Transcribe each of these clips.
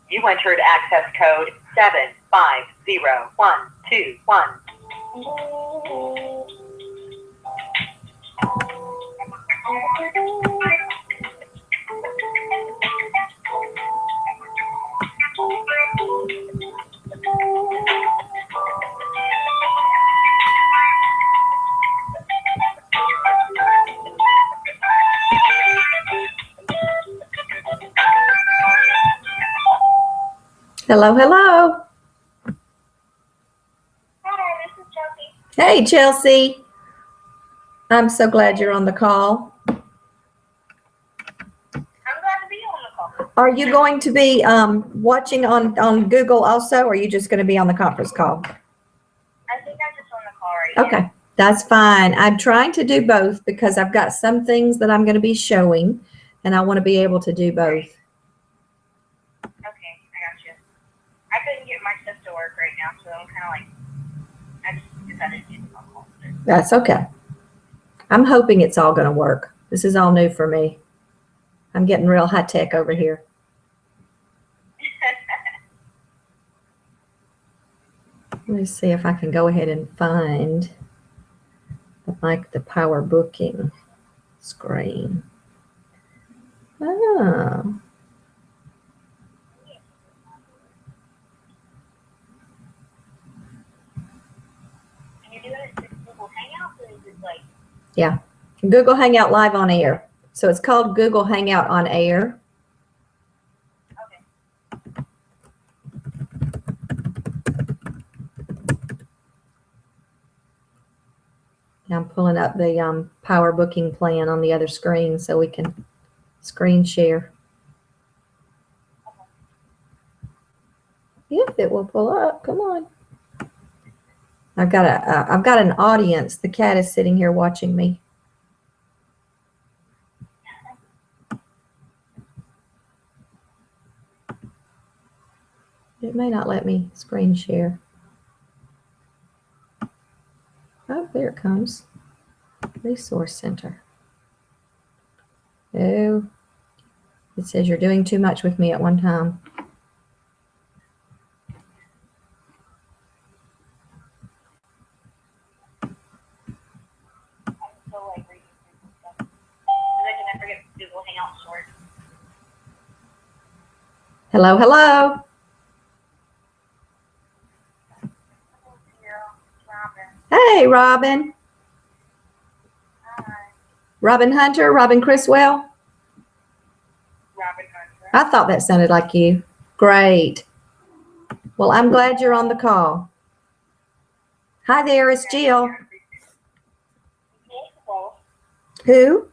You entered access code 750121. Hello, hello. Hi, this is Chelsea. Hey, Chelsea. I'm so glad you're on the call. I'm glad to be on the call. Are you going to be watching on Google also, or are you just going to be on the conference call? I think I'm just on the call right now. Okay, that's fine. I'm trying to do both because I've got some things that I'm going to be showing, and I want to be able to do both. Okay, I got you. I couldn't get my stuff to work right now, so I'm kind of like, I just decided to do the call. That's okay. I'm hoping it's all going to work. This is all new for me. I'm getting real high tech over here. Let me see if I can go ahead and find the power booking screen. Oh. Can you do it in Google Hangouts, or is it like? Yeah, Google Hangout Live on Air. So it's called Google Hangout on Air. Okay. I'm pulling up the power booking plan on the other screen so we can screen share. If it will pull up, come on. I've got an audience. The cat is sitting here watching me. It may not let me screen share. Oh, there it comes. Resource Center. Oh, it says you're doing too much with me at one time. I'm still like reading through some stuff. Because I can never get Google Hangouts to work. Hello, hello. Hey, Robin. Hi. Robin Hunter, Robin Criswell. Robin Hunter. I thought that sounded like you. Great. Well, I'm glad you're on the call. Hi there, it's Jill. Who?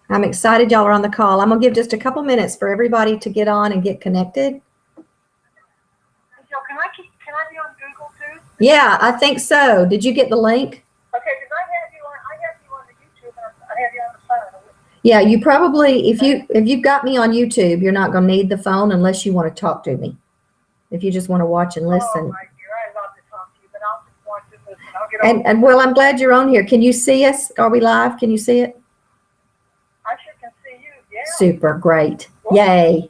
I'm excited y'all are on the call. I'm going to give just a couple minutes for everybody to get on and get connected. So can I be on Google too? Yeah, I think so. Did you get the link? Okay, because I have you on the YouTube, and I have you on the phone. Yeah, you probably, if you've got me on YouTube, you're not going to need the phone unless you want to talk to me. If you just want to watch and listen. Oh, my dear, I love to talk to you, but I'll just watch and listen. I'll get on. And well, I'm glad you're on here. Can you see us? Are we live? Can you see it? I sure can see you, yeah. Super, great. Yay.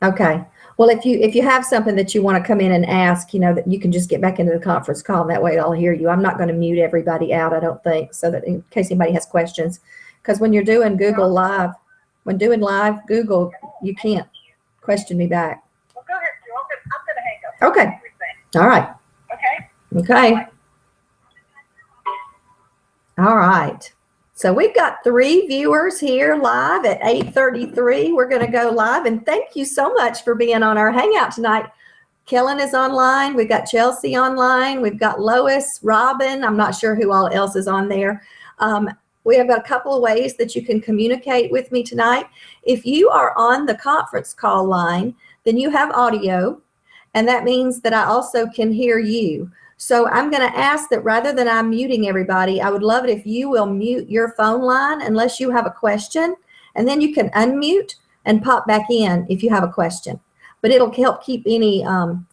Okay. Well, if you have something that you want to come in and ask, that you can just get back into the conference call, and that way I'll hear you. I'm not going to mute everybody out, I don't think, so that in case anybody has questions. Because when you're doing Google Live, Google, you can't question me back. Well, go ahead, Jill. I'm going to hang up. Okay. All right. Okay? Okay. All right. So we've got 3 viewers here live at 8:33. We're going to go live, and thank you so much for being on our Hangout tonight. Kellen is online. We've got Chelsea online. We've got Lois, Robin. I'm not sure who all else is on there. We have got a couple of ways that you can communicate with me tonight. If you are on the conference call line, then you have audio, and that means that I also can hear you. So I'm going to ask that rather than I'm muting everybody, I would love it if you will mute your phone line unless you have a question, and then you can unmute and pop back in if you have a question. But it'll help keep any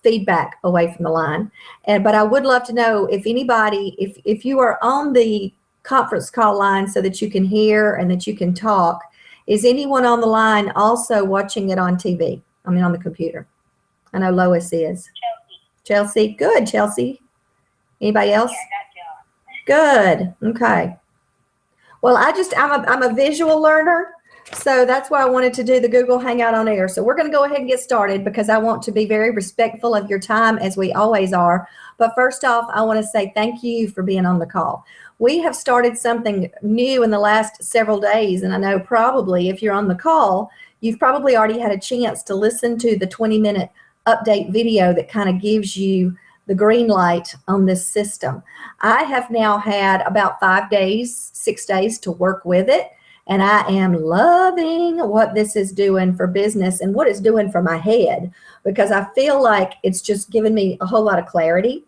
feedback away from the line. But I would love to know if anybody, if you are on the conference call line so that you can hear and that you can talk, is anyone on the line also watching it on TV? I mean, on the computer. I know Lois is. Chelsea, good, Chelsea. Anybody else? Good, okay. Well, I'm a visual learner, so that's why I wanted to do the Google Hangout on Air. So we're going to go ahead and get started because I want to be very respectful of your time, as we always are. But first off, I want to say thank you for being on the call. We have started something new in the last several days, and I know probably if you're on the call, you've probably already had a chance to listen to the 20-minute update video that kind of gives you the green light on this system. I have now had about 6 days to work with it, and I am loving what this is doing for business and what it's doing for my head, because I feel like it's just given me a whole lot of clarity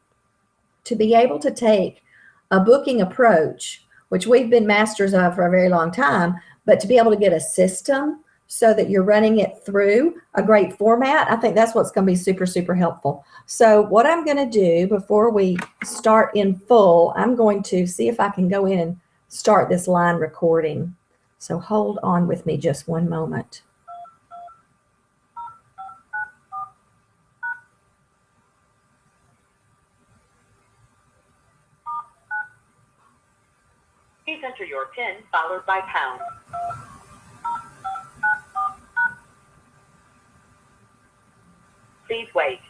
to be able to take a booking approach, which we've been masters of for a very long time, but to be able to get a system so that you're running it through a great format, I think that's what's going to be super, super helpful. So what I'm going to do before we start in full, I'm going to see if I can go in and start this line recording. So hold on with me just one moment. Please enter your PIN followed by pound. Please wait.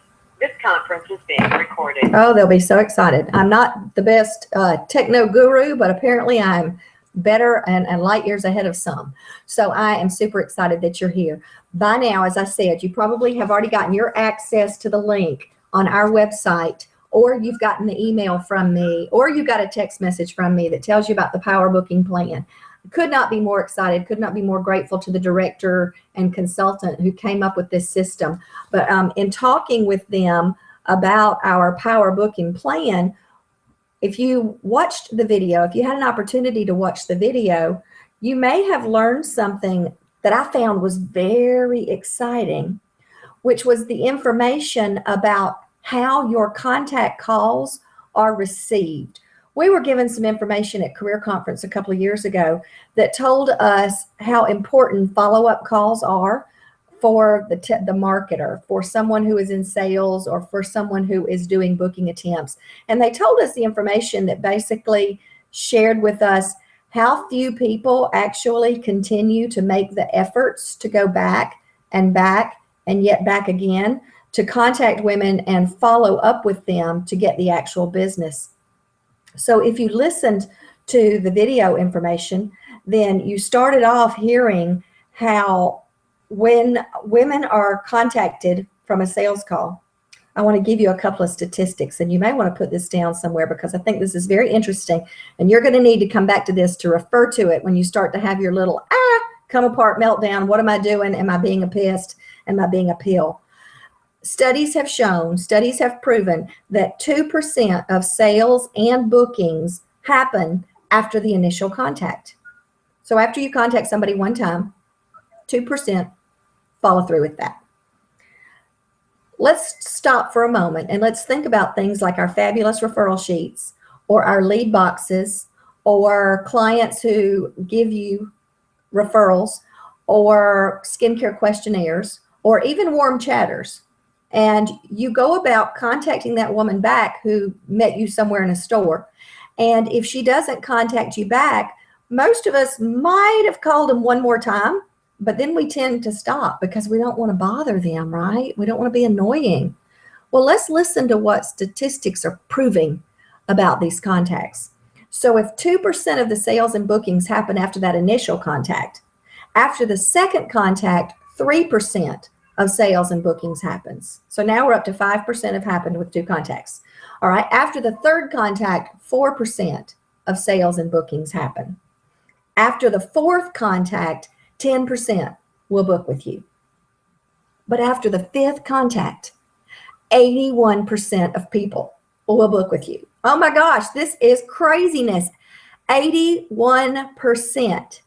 This conference is being recorded. Oh, they'll be so excited. I'm not the best techno guru, but apparently I'm better and light years ahead of some. So I am super excited that you're here. By now, as I said, you probably have already gotten your access to the link on our website, or you've gotten the email from me, or you got a text message from me that tells you about the Power Booking Plan. Could not be more excited, could not be more grateful to the director and consultant who came up with this system. But in talking with them about our Power Booking Plan, if you watched the video, if you had an opportunity to watch the video, you may have learned something that I found was very exciting, which was the information about how your contact calls are received. We were given some information at Career Conference a couple of years ago that told us how important follow-up calls are for the marketer, for someone who is in sales, or for someone who is doing booking attempts. And they told us the information that basically shared with us how few people actually continue to make the efforts to go back and yet back again to contact women and follow up with them to get the actual business. So if you listened to the video information, then you started off hearing how when women are contacted from a sales call, I want to give you a couple of statistics, and you may want to put this down somewhere because I think this is very interesting, and you're going to need to come back to this to refer to it when you start to have your little come apart meltdown. What am I doing? Am I being a pest? Am I being a pill? Studies have shown, studies have proven that 2% of sales and bookings happen after the initial contact. So after you contact somebody one time, 2% follow through with that. Let's stop for a moment and let's think about things like our fabulous referral sheets, or our lead boxes, or clients who give you referrals, or skincare questionnaires, or even warm chatters. And you go about contacting that woman back who met you somewhere in a store. And if she doesn't contact you back, most of us might have called them one more time, but then we tend to stop because we don't want to bother them, right? We don't want to be annoying. Well, let's listen to what statistics are proving about these contacts. So if 2% of the sales and bookings happen after that initial contact, after the second contact, 3% of sales and bookings happens. So now we're up to 5% have happened with 2 contacts. All right, after the third contact, 4% of sales and bookings happen. After the fourth contact, 10% will book with you. But after the fifth contact, 81% of people will book with you. Oh my gosh, this is craziness. 81%.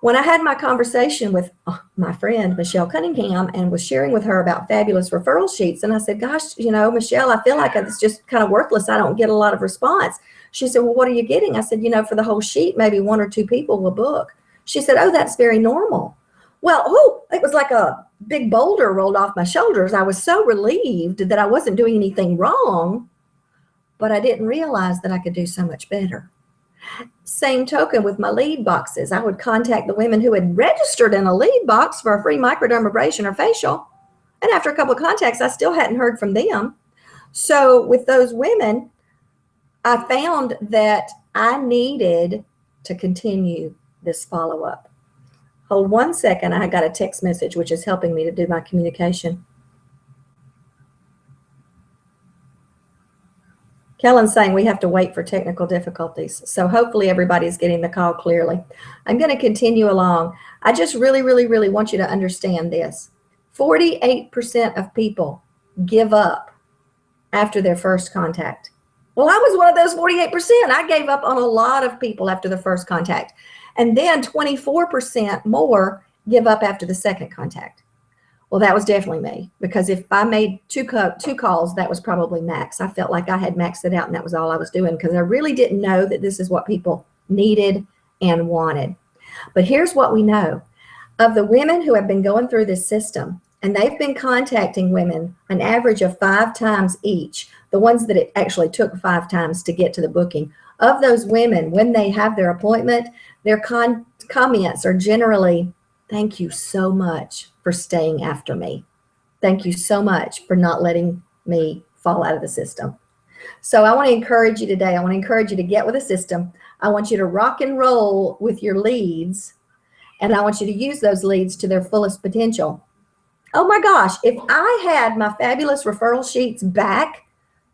When I had my conversation with my friend, Michelle Cunningham, and was sharing with her about fabulous referral sheets, and I said, gosh, Michelle, I feel like it's just kind of worthless. I don't get a lot of response. She said, well, what are you getting? I said, for the whole sheet, maybe 1 or 2 people will book. She said, oh, that's very normal. Well, it was like a big boulder rolled off my shoulders. I was so relieved that I wasn't doing anything wrong, but I didn't realize that I could do so much better. Same token with my lead boxes. I would contact the women who had registered in a lead box for a free microdermabrasion or facial. And after a couple of contacts, I still hadn't heard from them. So with those women, I found that I needed to continue this follow-up. Hold 1 second. I got a text message, which is helping me to do my communication. Kellen's saying we have to wait for technical difficulties. So hopefully everybody's getting the call clearly. I'm going to continue along. I just really, really, really want you to understand this. 48% of people give up after their first contact. Well, I was one of those 48%. I gave up on a lot of people after the first contact. And then 24% more give up after the second contact. Well, that was definitely me, because if I made two calls, that was probably max. I felt like I had maxed it out and that was all I was doing, because I really didn't know that this is what people needed and wanted. But here's what we know. Of the women who have been going through this system, and they've been contacting women an average of 5 times each, the ones that it actually took 5 times to get to the booking, of those women, when they have their appointment, their comments are generally, thank you so much for staying after me. Thank you so much for not letting me fall out of the system. So I want to encourage you today. I want to encourage you to get with the system. I want you to rock and roll with your leads, and I want you to use those leads to their fullest potential. Oh my gosh, if I had my fabulous referral sheets back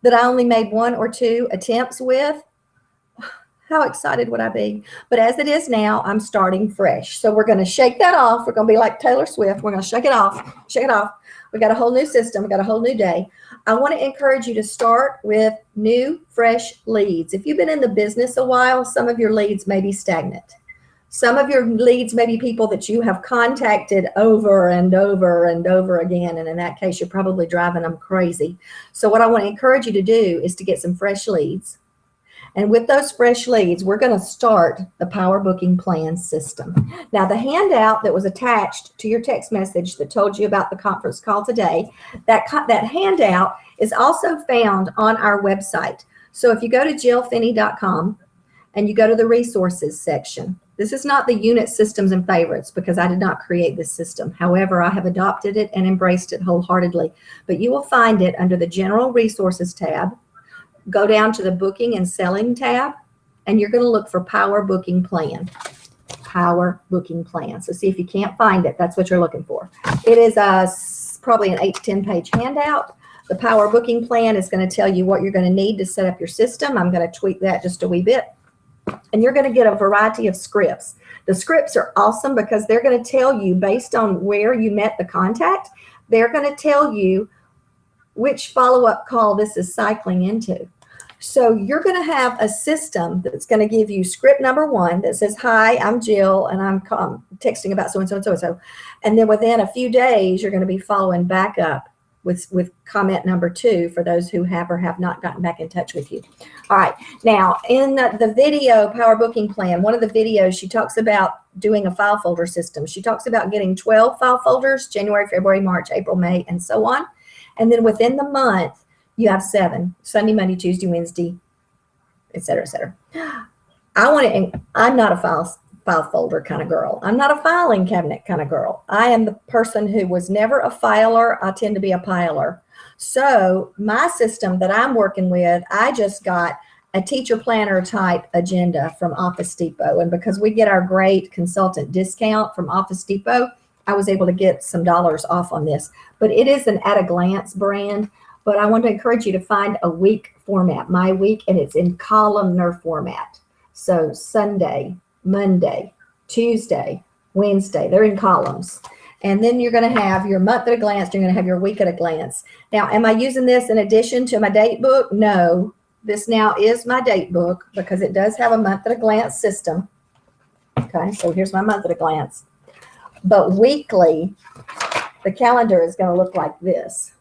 that I only made 1 or 2 attempts with, how excited would I be? But as it is now, I'm starting fresh. So we're going to shake that off. We're going to be like Taylor Swift. We're going to shake it off. Shake it off. We got a whole new system. We got a whole new day. I want to encourage you to start with new, fresh leads. If you've been in the business a while, some of your leads may be stagnant. Some of your leads may be people that you have contacted over and over and over again. And in that case, you're probably driving them crazy. So what I want to encourage you to do is to get some fresh leads. And with those fresh leads, we're going to start the Power Booking Plan system. Now, the handout that was attached to your text message that told you about the conference call today, that handout is also found on our website. So if you go to jillfinney.com and you go to the resources section, this is not the unit systems and favorites, because I did not create this system. However, I have adopted it and embraced it wholeheartedly. But you will find it under the General Resources tab. Go down to the Booking and Selling tab, and you're going to look for Power Booking Plan. Power Booking Plan. So see if you can't find it. That's what you're looking for. It is probably an 8 to 10 page handout. The Power Booking Plan is going to tell you what you're going to need to set up your system. I'm going to tweak that just a wee bit. And you're going to get a variety of scripts. The scripts are awesome because they're going to tell you, based on where you met the contact, they're going to tell you which follow-up call this is cycling into. So you're going to have a system that's going to give you script number 1 that says, hi, I'm Jill, and I'm texting about so-and-so and so-and-so. And then within a few days, you're going to be following back up with comment number 2 for those who have or have not gotten back in touch with you. All right. Now, in the video Power Booking Plan, one of the videos, she talks about doing a file folder system. She talks about getting 12 file folders, January, February, March, April, May, and so on. And then within the month, you have 7, Sunday, Monday, Tuesday, Wednesday, et cetera, et cetera. I'm not a file folder kind of girl. I'm not a filing cabinet kind of girl. I am the person who was never a filer. I tend to be a piler. So my system that I'm working with, I just got a teacher planner type agenda from Office Depot. And because we get our great consultant discount from Office Depot, I was able to get some dollars off on this. But it is an at a glance brand. But I want to encourage you to find a week format, my week, and it's in columnar format. So Sunday, Monday, Tuesday, Wednesday. They're in columns. And then you're going to have your month at a glance. You're going to have your week at a glance. Now, am I using this in addition to my date book? No. This now is my date book because it does have a month at a glance system. Okay, so here's my month at a glance. But weekly, the calendar is going to look like this.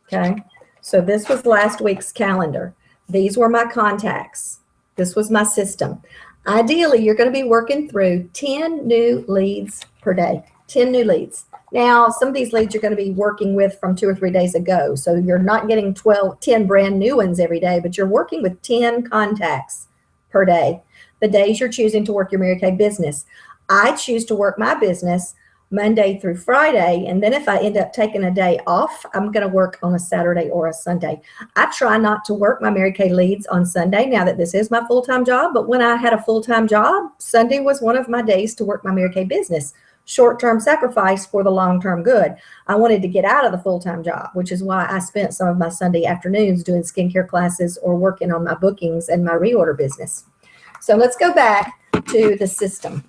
Okay, so this was last week's calendar. These were my contacts. This was my system. Ideally, you're going to be working through 10 new leads per day. 10 new leads. Now, some of these leads you're going to be working with from 2 or 3 days ago. So you're not getting 10 brand new ones every day, but you're working with 10 contacts per day. The days you're choosing to work your Mary Kay business. I choose to work my business Monday through Friday. And then if I end up taking a day off, I'm going to work on a Saturday or a Sunday. I try not to work my Mary Kay leads on Sunday now that this is my full-time job. But when I had a full-time job, Sunday was one of my days to work my Mary Kay business. Short-term sacrifice for the long-term good. I wanted to get out of the full-time job, which is why I spent some of my Sunday afternoons doing skincare classes or working on my bookings and my reorder business. So let's go back to the system.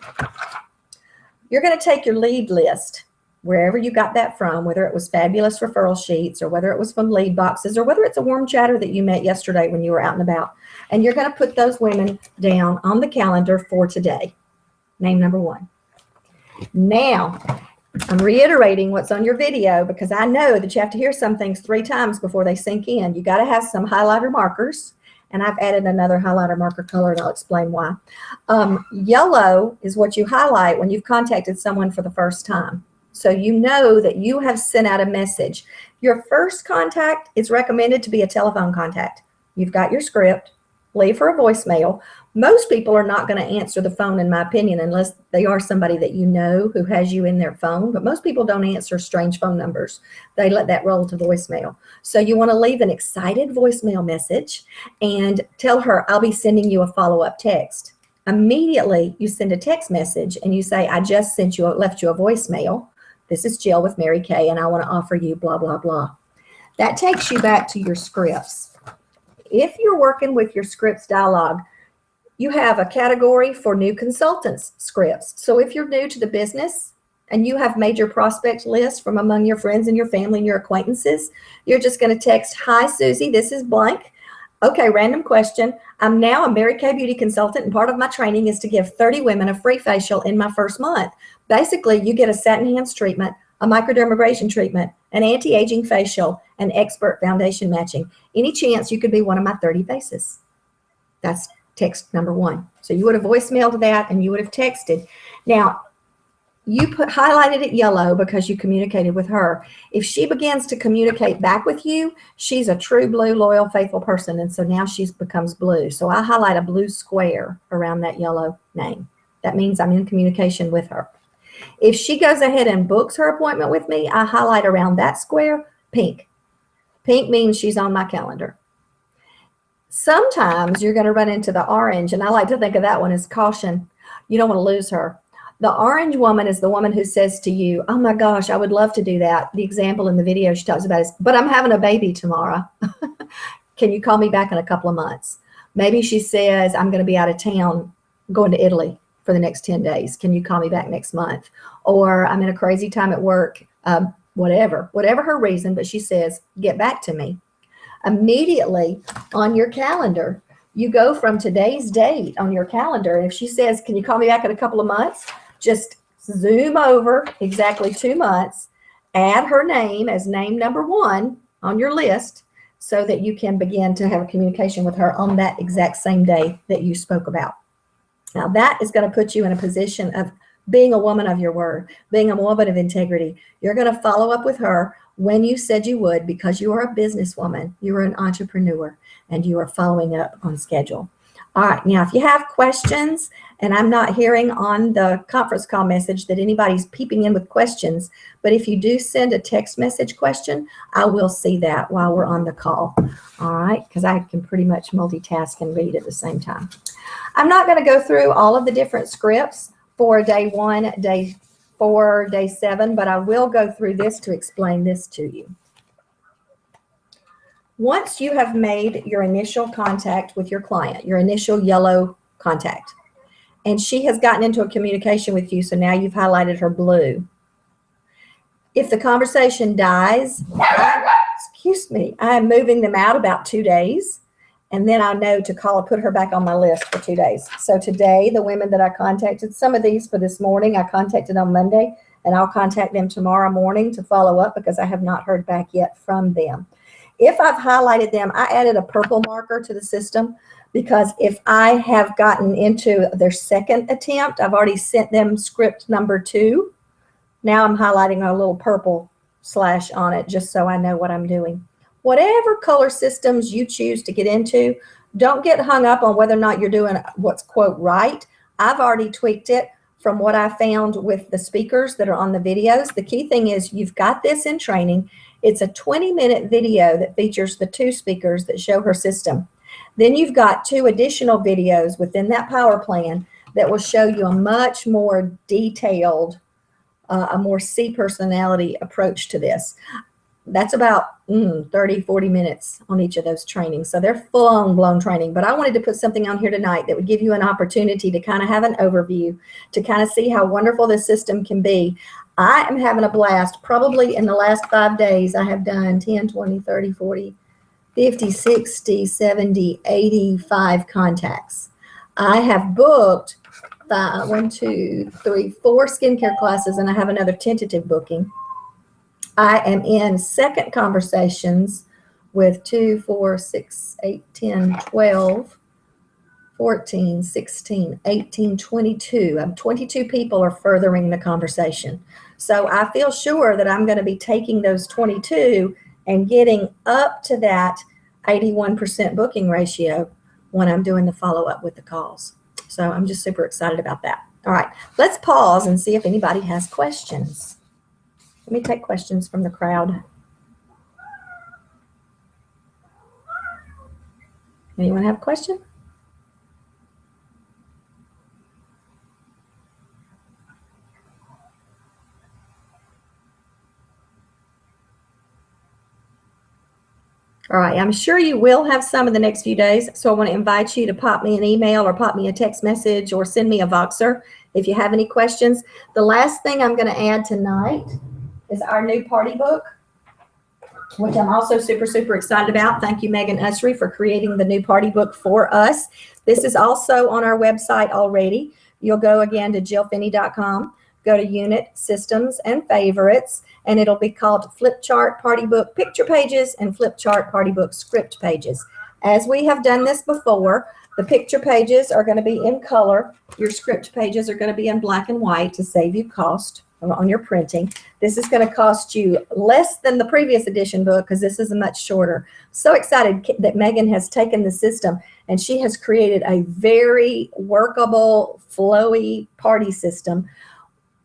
You're going to take your lead list, wherever you got that from, whether it was Fabulous Referral Sheets or whether it was from Lead Boxes or whether it's a warm chatter that you met yesterday when you were out and about. And you're going to put those women down on the calendar for today. Name number 1. Now, I'm reiterating what's on your video because I know that you have to hear some things 3 times before they sink in. You got to have some highlighter markers. And I've added another highlighter marker color, and I'll explain why. Yellow is what you highlight when you've contacted someone for the first time. So you know that you have sent out a message. Your first contact is recommended to be a telephone contact. You've got your script. Leave her a voicemail. Most people are not going to answer the phone, in my opinion, unless they are somebody that you know who has you in their phone. But most people don't answer strange phone numbers. They let that roll to voicemail. So you want to leave an excited voicemail message and tell her, I'll be sending you a follow-up text. Immediately, you send a text message and you say, I just left you a voicemail. This is Jill with Mary Kay, and I want to offer you blah, blah, blah. That takes you back to your scripts. If you're working with your scripts dialogue, you have a category for new consultants scripts. So if you're new to the business and you have made your prospect list from among your friends and your family and your acquaintances, you're just going to text, hi, Susie, this is blank. Okay, random question. I'm now a Mary Kay beauty consultant, and part of my training is to give 30 women a free facial in my first month. Basically, you get a satin hands treatment, a microdermabrasion treatment, an anti-aging facial, and expert foundation matching. Any chance you could be one of my 30 faces? That's text number 1. So you would have voicemailed that and you would have texted. Now, you highlighted it yellow because you communicated with her. If she begins to communicate back with you, she's a true blue, loyal, faithful person. And so now she becomes blue. So I highlight a blue square around that yellow name. That means I'm in communication with her. If she goes ahead and books her appointment with me, I highlight around that square pink. Pink means she's on my calendar. Sometimes you're going to run into the orange, and I like to think of that one as caution. You don't want to lose her. The orange woman is the woman who says to you, oh my gosh, I would love to do that. The example in the video she talks about is, but I'm having a baby tomorrow. Can you call me back in a couple of months? Maybe she says, I'm going to be out of town going to Italy for the next 10 days. Can you call me back next month? Or I'm in a crazy time at work, whatever her reason, but she says, get back to me. Immediately on your calendar, you go from today's date on your calendar. And if she says, can you call me back in a couple of months? Just zoom over exactly 2 months, add her name as name number 1 on your list so that you can begin to have a communication with her on that exact same day that you spoke about. Now that is going to put you in a position of being a woman of your word, being a woman of integrity. You're going to follow up with her when you said you would because you are a businesswoman, you are an entrepreneur, and you are following up on schedule. All right, now if you have questions, and I'm not hearing on the conference call message that anybody's peeping in with questions, but if you do send a text message question, I will see that while we're on the call. All right, because I can pretty much multitask and read at the same time. I'm not going to go through all of the different scripts for day 1, day 4, day 7, but I will go through this to explain this to you. Once you have made your initial contact with your client, your initial yellow contact, and she has gotten into a communication with you, so now you've highlighted her blue. If the conversation dies, excuse me, I am moving them out about 2 days, and then I know to call and put her back on my list for 2 days. So today, the women that I contacted, some of these for this morning, I contacted on Monday, and I'll contact them tomorrow morning to follow up because I have not heard back yet from them. If I've highlighted them, I added a purple marker to the system because if I have gotten into their second attempt, I've already sent them script number 2. Now I'm highlighting a little purple slash on it just so I know what I'm doing. Whatever color systems you choose to get into, don't get hung up on whether or not you're doing what's quote right. I've already tweaked it from what I found with the speakers that are on the videos. The key thing is you've got this in training. It's a 20-minute video that features the 2 speakers that show her system. Then you've got 2 additional videos within that power plan that will show you a much more detailed, a more C personality approach to this. That's about 30, 40 minutes on each of those trainings. So they're full blown training, but I wanted to put something on here tonight that would give you an opportunity to kind of have an overview, to kind of see how wonderful this system can be. I am having a blast. Probably in the last 5 days, I have done 10, 20, 30, 40, 50, 60, 70, 85 contacts. I have booked 4 skincare classes, and I have another tentative booking. I am in second conversations with 2, 4, 6, 8, 10, 12, 14, 16, 18, 22. 22 people are furthering the conversation. So I feel sure that I'm going to be taking those 22 and getting up to that 81% booking ratio when I'm doing the follow-up with the calls. So I'm just super excited about that. All right, let's pause and see if anybody has questions. Let me take questions from the crowd. Anyone have a question? All right, I'm sure you will have some in the next few days, so I want to invite you to pop me an email or pop me a text message or send me a Voxer if you have any questions. The last thing I'm going to add tonight is our new party book, which I'm also super, super excited about. Thank you, Megan Usry, for creating the new party book for us. This is also on our website already. You'll go again to jillfinney.com, go to Unit, Systems, and Favorites, and it'll be called Flip Chart Party Book Picture Pages and Flip Chart Party Book Script Pages. As we have done this before, the picture pages are going to be in color. Your script pages are going to be in black and white to save you cost on your printing. This is going to cost you less than the previous edition book because this is a much shorter. So excited that Megan has taken the system and she has created a very workable, flowy party system.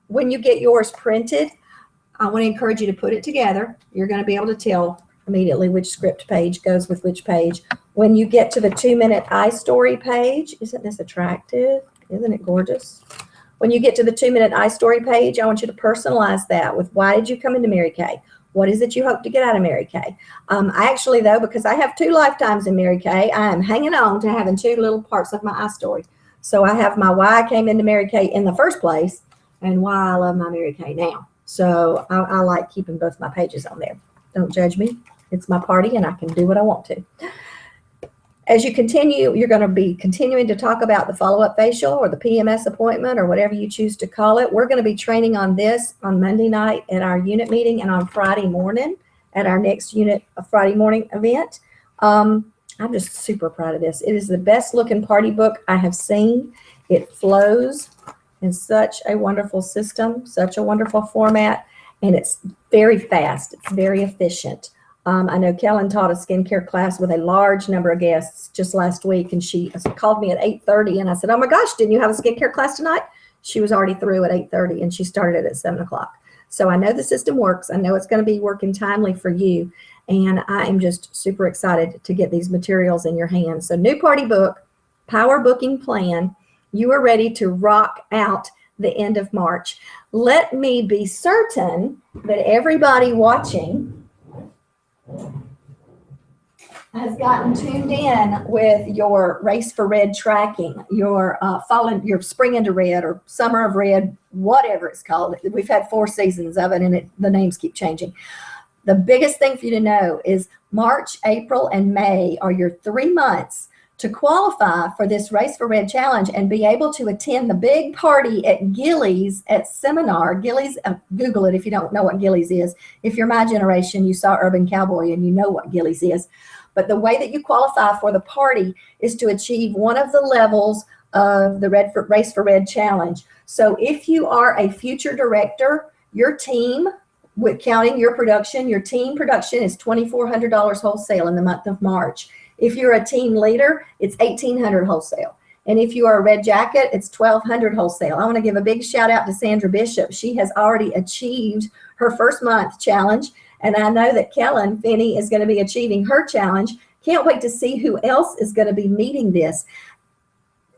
When you get yours printed, I want to encourage you to put it together. You're going to be able to tell immediately which script page goes with which page. When you get to the 2-minute iStory page, isn't this attractive? Isn't it gorgeous? When you get to the 2-minute iStory page, I want you to personalize that with why did you come into Mary Kay? What is it you hope to get out of Mary Kay? I actually, though, because I have 2 lifetimes in Mary Kay, I am hanging on to having 2 little parts of my iStory. So I have my why I came into Mary Kay in the first place and why I love my Mary Kay now. So I like keeping both my pages on there. Don't judge me. It's my party and I can do what I want to. As you continue, you're going to be continuing to talk about the follow-up facial or the PMS appointment or whatever you choose to call it. We're going to be training on this on Monday night at our unit meeting and on Friday morning at our next unit Friday morning event. I'm just super proud of this. It is the best looking party book I have seen. It flows in such a wonderful system, such a wonderful format, and it's very fast. It's very efficient. I know Kellen taught a skincare class with a large number of guests just last week, and she called me at 8:30, and I said, oh my gosh, didn't you have a skincare class tonight? She was already through at 8:30, and she started at 7 o'clock. So I know the system works. I know it's going to be working timely for you, and I am just super excited to get these materials in your hands. So new party book, power booking plan. You are ready to rock out the end of March. Let me be certain that everybody watching has gotten tuned in with your Race for Red tracking, your your Spring into Red or Summer of Red, whatever it's called. We've had 4 seasons of it, and the names keep changing. The biggest thing for you to know is March, April, and May are your 3 months to qualify for this Race for Red challenge and be able to attend the big party at Gilley's at Seminar. Gilley's, Google it if you don't know what Gilley's is. If you're my generation, you saw Urban Cowboy and you know what Gilley's is. But the way that you qualify for the party is to achieve one of the levels of the Race for Red challenge. So if you are a future director, your team, with counting your production, your team production is $2,400 wholesale in the month of March. If you're a team leader, it's $1,800 wholesale. And if you are a red jacket, it's $1,200 wholesale. I want to give a big shout out to Sandra Bishop. She has already achieved her first month challenge. And I know that Kellen Finney is going to be achieving her challenge. Can't wait to see who else is going to be meeting this.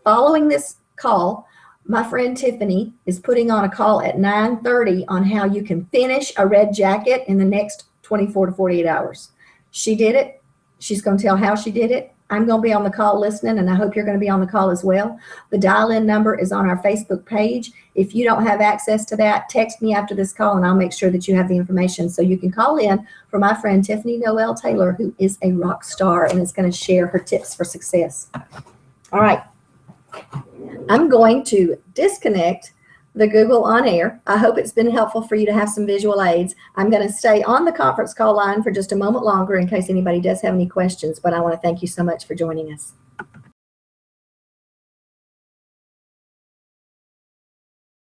Following this call, my friend Tiffany is putting on a call at 9:30 on how you can finish a red jacket in the next 24 to 48 hours. She did it. She's going to tell how she did it. I'm going to be on the call listening, and I hope you're going to be on the call as well. The dial-in number is on our Facebook page. If you don't have access to that, text me after this call, and I'll make sure that you have the information so you can call in for my friend Tiffany Noel Taylor, who is a rock star and is going to share her tips for success. All right. I'm going to disconnect the Google On Air. I hope it's been helpful for you to have some visual aids. I'm going to stay on the conference call line for just a moment longer in case anybody does have any questions, but I want to thank you so much for joining us.